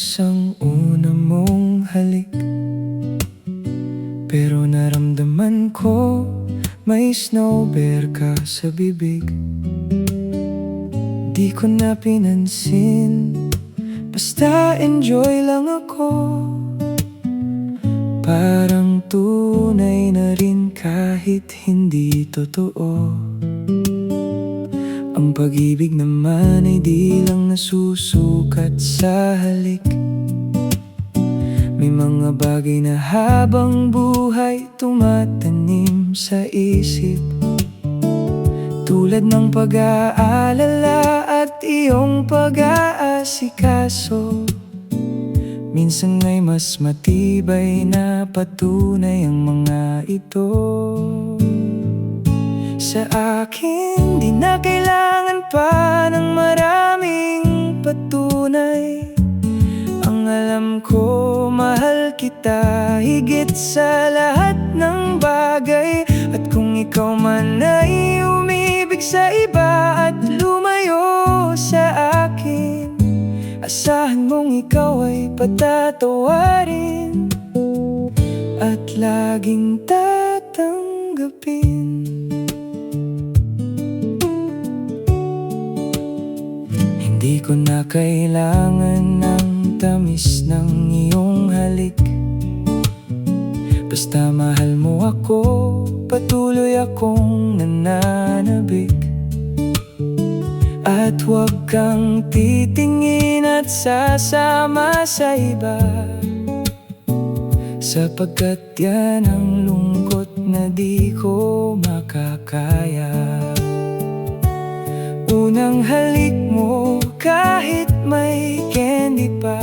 Matamis ang una mong halik, pero naramdaman ko may snow bear ka sa bibig. Di ko na pinansin, basta enjoy lang ako. Parang tunay na rin kahit hindi totoo. Ang pag-ibig naman ay di lang nasusukat sa halik. May mga bagay na habang buhay tumatanim sa isip, tulad ng pag-aalala at iyong pag-aasikaso. Minsan ay mas matibay na patunay ang mga ito. Sa akin, di na kailangan pa ng maraming patunay. Ang alam ko, mahal kita higit sa lahat ng bagay. At kung ikaw man ay umibig sa iba at lumayo sa akin, asahan mong ikaw ay patatawarin at laging tatanggapin. Hindi ko na kailangan ng tamis ng iyong halik. Basta mahal mo ako, patuloy akong nananabik. At huwag kang titingin at sasama sa iba, sapagkat yan ang lungkot na di ko makakaya. Unang halik mo kahit may candy pa,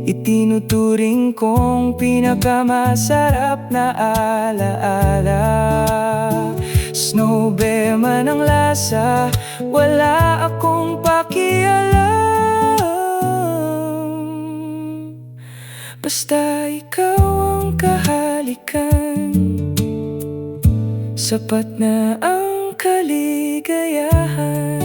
itinuturing kong pinakamasarap na alaala. Snow bear man ang lasa, wala akong pakialam. Basta ikaw ang kahalikan, sapat na ang kaligayahan.